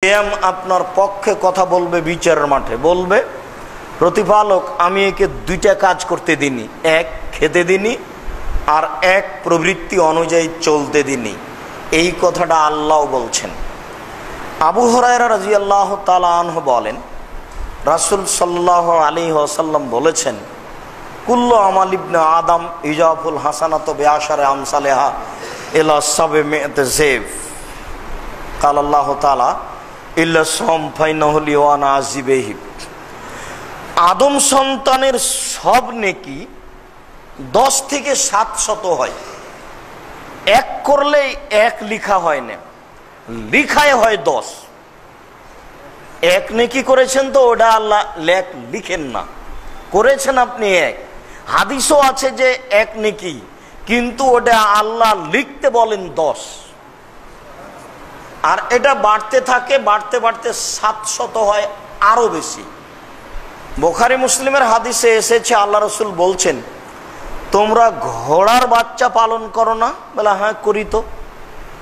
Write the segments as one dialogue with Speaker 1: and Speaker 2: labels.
Speaker 1: সিয়াম আপনার পক্ষে কথা বলবে, বিচারের মাঠে বলবে, প্রতিপালক আমি একে দুইটা কাজ করতে দিনি, এক খেতে দিনি আর এক প্রবৃত্তি অনুযায়ী চলতে দিনি। এই কথাটা আল্লাহ বলছেন। আবু হুরায়রা রাদিয়াল্লাহু তাআলা আনহু বলেন, রাসূল সাল্লাল্লাহু আলাইহি ওয়াসাল্লাম বলেছেন, কুল্লু আমাল ইবনে আদম ইজাফুল হাসানাতু বিআশারি আমসালিহা ইলা সাবমিআতি যায়ফ। قال الله تعالى ইল্লা সাম ফাইনাহু লিওয়ানা আজিবিহি। আদম সন্তানের সব নেকি 10 থেকে 700 হয়। এক করলেই এক লিখা হয় না, লিখায় হয় 10। এক নেকি করেছেন তো ওটা আল্লাহ লিখেন না, করেছেন আপনি এক। হাদিসও আছে যে এক নেকি, কিন্তু ওটা আল্লাহ লিখতে বলেন 10। আর এটা বাড়তে থাকে, বাড়তে বাড়তে 700 হয়, আরো বেশি। বুখারী মুসলিমের হাদিসে এসেছে, আল্লাহ রাসূল বলছেন, তোমরা ঘোড়ার বাচ্চা পালন করো না? বলে হ্যাঁ করি তো।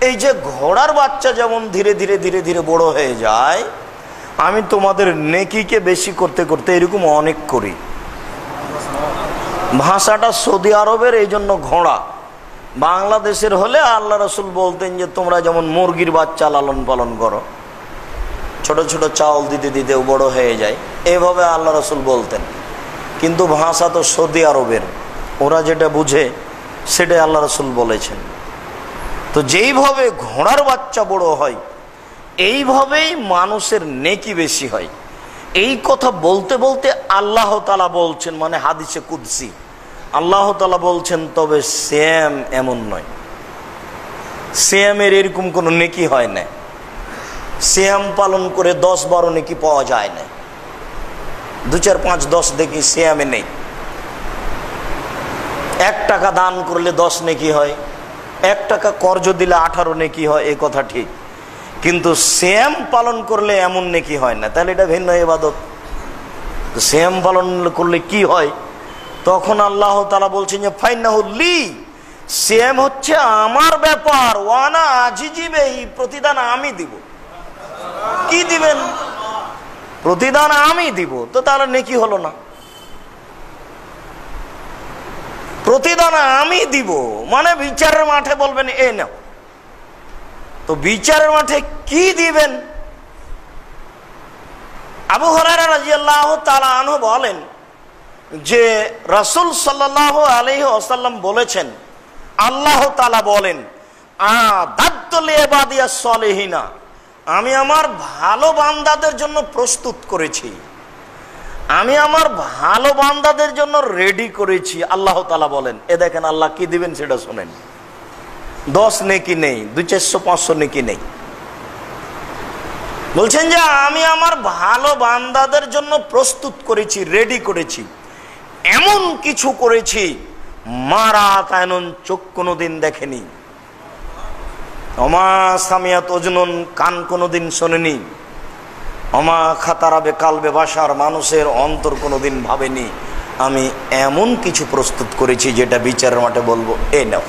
Speaker 1: এই যে ঘোড়ার বাচ্চা যেমন ধীরে ধীরে ধীরে ধীরে বড় হয়ে যায়, আমি তোমাদের নেকিকে বেশি করতে করতে এরকম অনেক করি। ভাষাটা সৌদি আরবের, এই জন্য ঘোড়া। বাংলাদেশের হলে আল্লাহ রাসূল বলতেন যে তোমরা যেমন মুরগির বাচ্চা লালন পালন করো, ছোট ছোট চাউল দিতে দিতে বড় হয়ে যায়, এইভাবে আল্লাহ রাসূল বলতেন। কিন্তু ভাষা তো সৌদি আরবের, ওরা যেটা বুঝে সেটাই আল্লাহ রাসূল বলেছেন। তো যেইভাবে ঘোড়ার বাচ্চা বড় হয়, এইভাবেই মানুষের নেকি বেশি হয়। এই কথা বলতে বলতে আল্লাহ তাআলা বলছেন, মানে হাদিসে কুদসি আল্লাহ তাআলা বলছেন, তবে সিয়াম এমন নয়, সিয়ামের এরকম কোনো নেকি হয় না। সিয়াম পালন করে 10-12 নেকি পাওয়া যায় না। 2, 4, 5, 10 দেখি সিয়ামে নেই। 1 টাকা দান করলে 10 নেকি হয়, 1 টাকা কর্জ দিলে 18 নেকি হয়, এই কথা ঠিক। কিন্তু সিয়াম পালন করলে এমন নেকি হয় না, তাহলে এটা ভিন্ন ইবাদত। তো সিয়াম পালন করলে কি হয়? তখন আল্লাহ তাআলা বলছেন যে ফাইনাহু লি, সিয়াম হচ্ছে আমার ব্যাপার, ওয়ানা আজিজি বিহি, প্রতিদান আমি দিব। কি দিবেন? প্রতিদান আমি দিব। তো তাহলে নেকি হলো না। প্রতিদান আমি দিব মানে বিচারের মাঠে বলবেন এ নাও। তো বিচারের মাঠে কি দিবেন? আবু হুরায়রা রাদিয়াল্লাহু তাআলা আনহু বলেন যে রাসূল সাল্লাল্লাহু আলাইহি ওয়াসাল্লাম বলেছেন, আল্লাহ তাআলা বলেন, আ'দাদতু লিইবাদিয়াস সালিহিনা, আমি আমার ভালো বান্দাদের জন্য প্রস্তুত করেছি, আমি আমার ভালো বান্দাদের জন্য রেডি করেছি। আল্লাহ তাআলা বলেন। এ দেখেন আল্লাহ কি দিবেন সেটা শুনেন। 10 নেকি নেই, 200, 400, 500 নেকি নেই। বলছেন যে আমি আমার ভালো বান্দাদের জন্য প্রস্তুত করেছি, রেডি করেছি, এমন কিছু করেছি মারা তায়নুন, চোখ কোনোদিন দেখেনি, অমা সামিয়াত ওজনুন, কান কোনোদিন শোনেনি, অমা খাতারাবে কালবে বাশার, মানুষের অন্তর কোনোদিন ভাবেনি। আমি এমন কিছু প্রস্তুত করেছি যেটা বিচারের মাঠে বলবো এ নাও।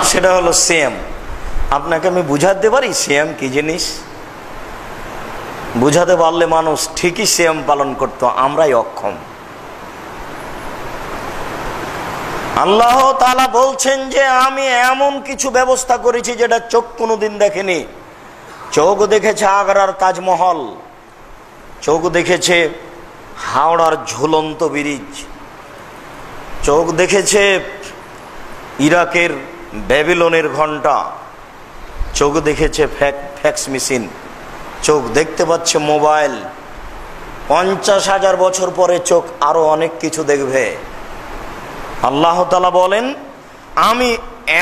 Speaker 1: সেটা হলো সিয়াম। আপনাকে আমি বুঝাতে পারি সিয়াম কি জিনিস? বুঝাতে পারলে মানুষ ঠিকই সিয়াম পালন করত, আমরাই অক্ষম। আল্লাহ তাআলা বলছেন যে আমি এমন কিছু ব্যবস্থা করেছি যেটা চোখ কোনোদিন দেখেনি। চোখ দেখেছে আগ্রার তাজমহল, চোখ দেখেছে হাওড়ার ঝুলন্ত ব্রিজ, চোখ দেখেছে ইরাকের ব্যাবিলনের ঘন্টা, চোখ দেখেছে ফ্যাক্স মেশিন, চোখ দেখতে পাচ্ছে মোবাইল। 50,000 বছর পরে চোখ আরো অনেক কিছু দেখবে। আল্লাহ তাআলা বলেন আমি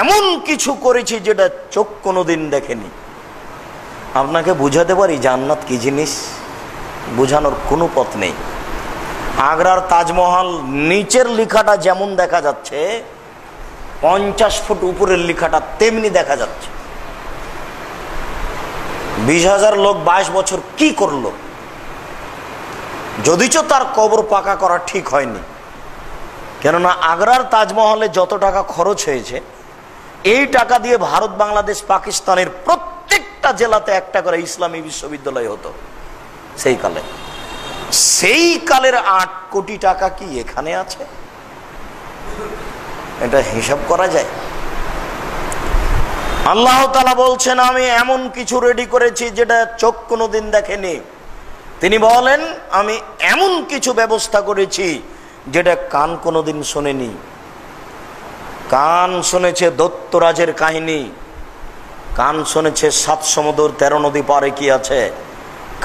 Speaker 1: এমন কিছু করেছি যেটা চোখ কোনোদিন দেখেনি। আপনাকে বুঝাতে পারি জান্নাত কি জিনিস? বুঝানোর কোনো পথ নেই। আগ্রার তাজমহল নিচের লেখাটা যেমন দেখা যাচ্ছে, 50 ফুট উপরের লেখাটা তেমনি দেখা যাচ্ছে। 20,000 লোক 22 বছর কি করলো? যদিচ তার কবর পাকা করা ঠিক হয়নি, কেননা আগ্রার তাজমহলে যত টাকা খরচ হয়েছে, এই টাকা দিয়ে ভারত, বাংলাদেশ, পাকিস্তানের প্রত্যেকটা প্রত্যেকটা জেলাতে একটা করে ইসলামী বিশ্ববিদ্যালয় হতো সেই কালে। সেই কালের 8 কোটি টাকা কি এখানে আছে? এটা হিসাব করা যায়? আল্লাহ তাআলা বলছেন আমি এমন কিছু রেডি করেছি যেটা চোখ কোনোদিন দেখেনি। তিনি বলেন আমি এমন কিছু ব্যবস্থা করেছি যেটা কান কোনোদিন শোনেনি। কান শুনেছে দৈত্যরাজের কাহিনী, কান শুনেছে 7 সমুদ্র 13 নদী পারে কি আছে,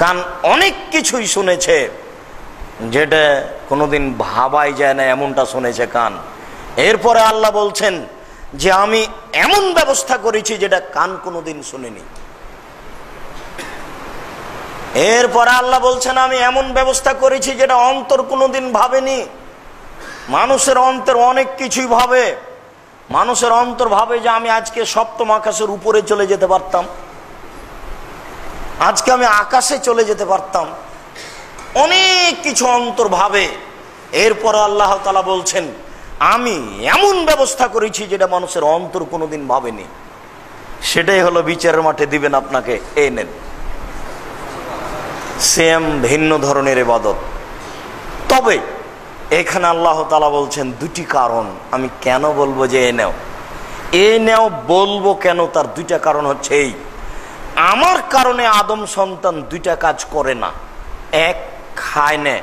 Speaker 1: কান অনেক কিছুই শুনেছে যেটা কোনোদিন ভাবাই যায় না, এমনটা শুনেছে কান। এরপরে আল্লাহ বলছেন যে আমি এমন ব্যবস্থা করেছি যেটা কান কোনোদিন শুনেনি। এরপরে আল্লাহ বলছেন আমি এমন ব্যবস্থা করেছি যেটা অন্তর কোনোদিন ভাবেনি। মানুষের অন্তর অনেক কিছুই ভাবে। মানুষের অন্তর ভাবে যে আমি আজকে সপ্তম আকাশের উপরে চলে যেতে পারতাম, আজকে আমি আকাশে চলে যেতে পারতাম, অনেক কিছু অন্তর ভাবে। এরপর আল্লাহ তাআলা বলছেন আমি এমন ব্যবস্থা করেছি যেটা মানুষের অন্তর কোনোদিন ভাবেনি। সেটাই হলো বিচারের মাঠে দিবেন আপনাকে, এই নেন। সেম ভিন্ন ধরনের ইবাদত। তবে এখানে আল্লাহ তাআলা বলছেন 2টি কারণ। আমি কেন বলবো যে এ নেও বলবো কেন, তার 2টা কারণ হচ্ছে এই, আমার কারণে আদম সন্তান 2টা কাজ করে না। এক খায় না,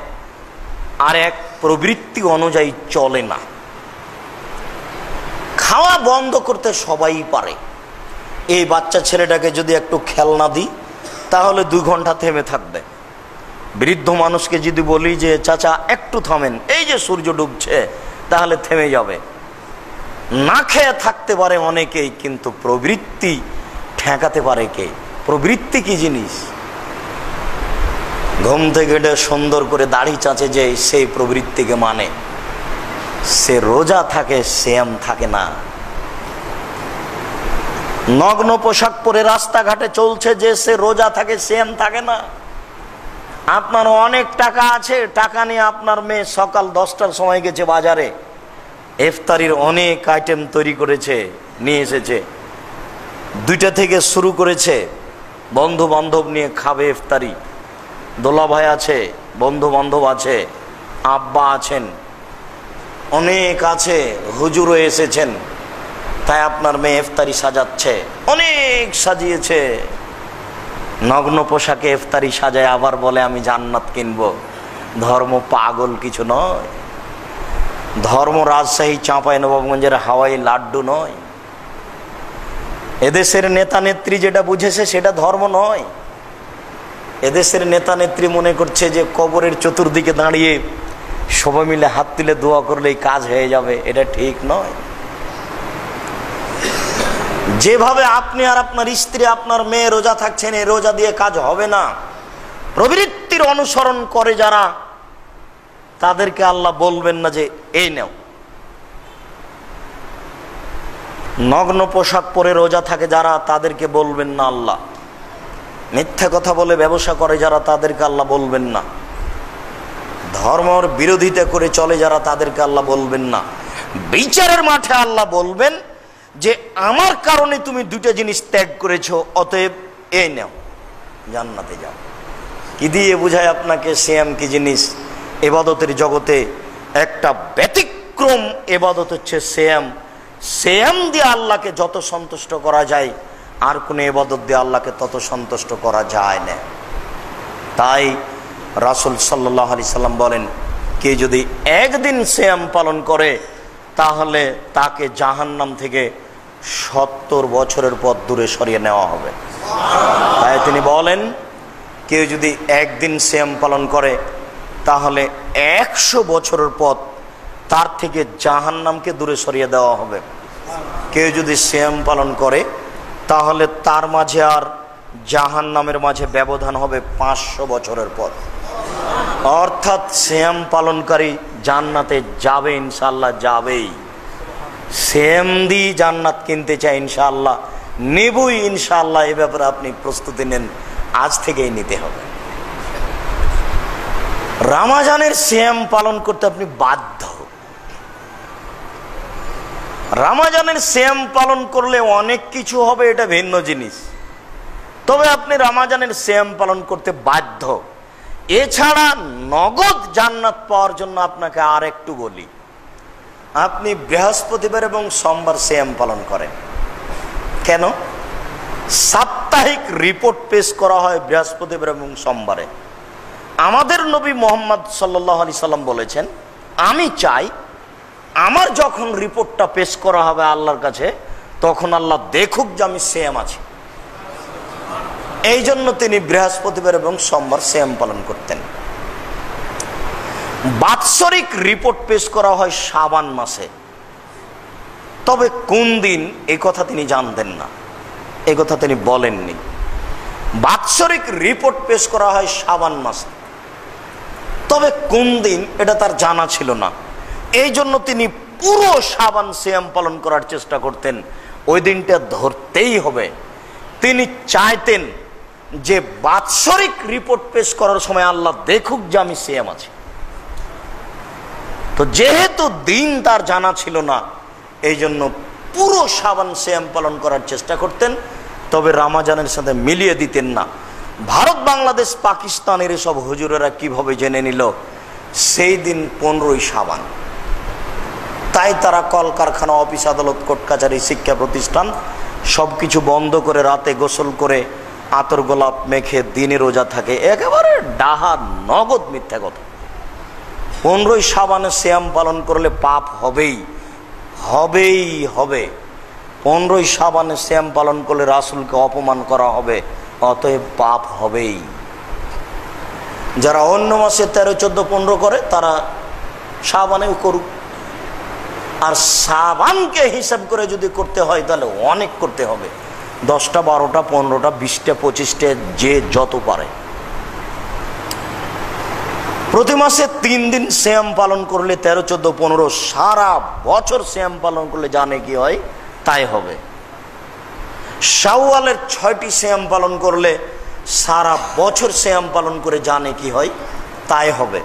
Speaker 1: আর এক প্রবৃত্তি অনুযায়ী চলে না। খাওয়া বন্ধ করতে সবাই পারে। এই বাচ্চা ছেলেটাকে যদি একটু খেলনা দিই তাহলে 2 ঘন্টা থেমে থাকবে। বৃদ্ধ মানুষকে যদি বলি যে চাচা একটু থামেন, এই যে সূর্য ডুবছে, তাহলে থেমে যাবে। না খেয়ে থাকতে পারে অনেকেই, কিন্তু প্রবৃত্তি ঠেকাতে পারে কে? প্রবৃত্তি কি জিনিস? ঘুম থেকে উঠে সুন্দর করে দাড়ি চাচে যে সেই প্রবৃত্তিকে মানে, সে রোজা থাকে, সিয়াম থাকে না। নগ্ন পোশাক পরে রাস্তাঘাটে চলছে যে সে রোজা থাকে, সিয়াম থাকে না। আপনার অনেক টাকা আছে, টাকা নিয়ে আপনার মেয়ে সকাল 10টার সময় গেছে বাজারে, ইফতারির অনেক আইটেম তৈরি করেছে, নিয়ে এসেছে, 2টা থেকে শুরু করেছে, বন্ধু বান্ধব নিয়ে খাবে ইফতারি। দোলা ভাই আছে, বন্ধু বান্ধব আছে, আব্বা আছেন, অনেক আছে, হুজুরও এসেছেন, তাই আপনার মেয়ে ইফতারি সাজাচ্ছে, অনেক সাজিয়েছে। নগ্ন পোশাকে ইফতারি সাজায় আবার বলে আমি জান্নাত কিনবো। ধর্ম পাগল কিছু নয়। ধর্ম রাজশাহী চাঁপাইনবাবগঞ্জের হাওয়াই লাড্ডু নয়। এদেশের নেতা নেত্রী যেটা বুঝেছে সেটা ধর্ম নয়। এদেশের নেতা নেত্রী মনে করছে যে কবরের চতুর্দিকে দাঁড়িয়ে সবাই মিলে হাত তুলে দোয়া করলেই কাজ হয়ে যাবে। এটা ঠিক নয়। যেভাবে আপনি আর আপনার স্ত্রী, আপনার মেয়ে রোজা থাকছেন, এই রোজা দিয়ে কাজ হবে না। প্রবৃত্তির অনুসরণ করে যারা, তাদেরকে আল্লাহ বলবেন না যে এই নেও। নগ্ন পোশাক পরে রোজা থাকে যারা, তাদেরকে বলবেন না আল্লাহ। মিথ্যা কথা বলে ব্যবসা করে যারা, তাদেরকে আল্লাহ বলবেন না। ধর্মের বিরোধিতা করে চলে যারা, তাদেরকে আল্লাহ বলবেন না। বিচারের মাঠে আল্লাহ বলবেন যে আমার কারণে তুমি 2টা জিনিস ত্যাগ করেছো, অতএব এই নাও, জান্নাতে যাও। কি দিয়ে বুঝায় আপনাকে সিয়াম কি জিনিস? ইবাদতের জগতে একটা ব্যতিক্রম ইবাদত হচ্ছে সিয়াম। সিয়াম দিয়ে আল্লাহকে যত সন্তুষ্ট করা যায়, আর কোন ইবাদত দিয়ে আল্লাহকে তত সন্তুষ্ট করা যায় না। তাই রাসূল সাল্লাল্লাহু আলাইহি সাল্লাম বলেন, কে যদি একদিন সিয়াম পালন করে তাহলে তাকে জাহান্নাম থেকে 70 বছরের পথ দূরে সরিয়ে নেওয়া হবে। তাই তিনি বলেন, কেউ যদি একদিন সিয়াম পালন করে তাহলে 100 বছরের পথ তার থেকে জাহান্নামকে দূরে সরিয়ে দেওয়া হবে। কেউ যদি সিয়াম পালন করে তাহলে তার মাঝে আর জাহান্নামের মাঝে ব্যবধান হবে 500 বছরের পথ। অর্থাৎ সিয়াম পালনকারী জান্নাতে যাবে, ইনশাআল্লাহ যাবেই। সিয়াম দিয়ে জান্নাত কিনতে চাই, ইনশাআল্লাহ নেবই, ইনশাআল্লাহ। এই ব্যাপারে আপনি প্রস্তুতি নেন, আজ থেকেই নিতে হবে। রমজানের সিয়াম পালন করতে আপনি বাধ্য। রমজানের সিয়াম পালন করলে অনেক কিছু হবে, এটা ভিন্ন জিনিস। তবে আপনি রমজানের সিয়াম পালন করতে বাধ্য। এছাড়া নগদ জান্নাত পাওয়ার জন্য আপনাকে আর একটু বলি, আপনি বৃহস্পতিবার এবং সোমবার সিয়াম পালন করেন। কেন? সাপ্তাহিক রিপোর্ট পেশ করা হয় বৃহস্পতিবার এবং সোমবারে। আমাদের নবী মুহাম্মদ সাল্লাল্লাহু আলাইহি সাল্লাম বলেছেন, আমি চাই আমার যখন রিপোর্টটা পেশ করা হবে আল্লাহর কাছে, তখন আল্লাহ দেখুক যে আমি সিয়াম আছি। এই জন্য তিনি বৃহস্পতিবার এবং সোমবার সিয়াম পালন করতেন। বাৎসরিক রিপোর্ট পেশ করা হয় শাবান মাসে, তবে কোন দিন এই কথা তিনি জানতেন না, এই কথা তিনি বলেননি। বাৎসরিক রিপোর্ট পেশ করা হয় শাবান মাসে, তবে কোন দিন এটা তার জানা ছিল না। এই জন্য তিনি পুরো শাবান সিয়াম পালন করার চেষ্টা করতেন, ওই দিনটা ধরতেই হবে। তিনি চাইতেন যে বাৎসরিক রিপোর্ট পেশ করার সময় আল্লাহ দেখুক যে আমি সিয়াম আছি। তো যেহেতু দিন তার জানা ছিল না, এই জন্য পুরো শাবান সিয়াম পালন করার চেষ্টা করতেন, তবে রমজানের সাথে মিলিয়ে দিতেন না। ভারত, বাংলাদেশ, পাকিস্তানের এসব হুজুরেরা কিভাবে জেনে নিল সেই দিন 15ই শাবান? তাই তারা কলকারখানা, অফিস, আদালত, কোর্ট কাছারি, শিক্ষা প্রতিষ্ঠান সবকিছু বন্ধ করে রাতে গোসল করে আতর গোলাপ মেখে দিনে রোজা থাকে। একেবারে ডাহা নগদ মিথ্যা কথা। 15ই শাবানে সিয়াম পালন করলে পাপ হবেই হবে। 15ই শাবানে সিয়াম পালন করলে রাসূলকে অপমান করা হবে, অতএব পাপ হবেই। যারা অন্য মাসে 13, 14, 15 করে তারা শাবানেও করুক। আর শাবানকে হিসাব করে যদি করতে হয় তাহলে অনেক করতে হবে, 10টা, 12টা, 15টা, 20টা, 25টা, যে যত পারে। প্রতি মাসে 3 দিন সিয়াম পালন করলে 13, 14, 15, সারা বছর সিয়াম পালন করলে জানে কি হয় তাই হবে। শাওয়ালের 6টি সিয়াম পালন করলে সারা বছর সিয়াম পালন করে জানে কি হয় তাই হবে।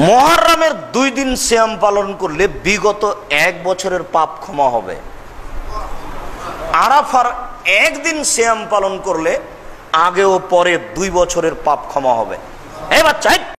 Speaker 1: মুহররমের 2 দিন সিয়াম পালন করলে বিগত 1 বছরের পাপ ক্ষমা হবে। আরাফার 1 দিন সিয়াম পালন করলে আগে ও পরে 2 বছরের পাপ ক্ষমা হবে। এবার চাই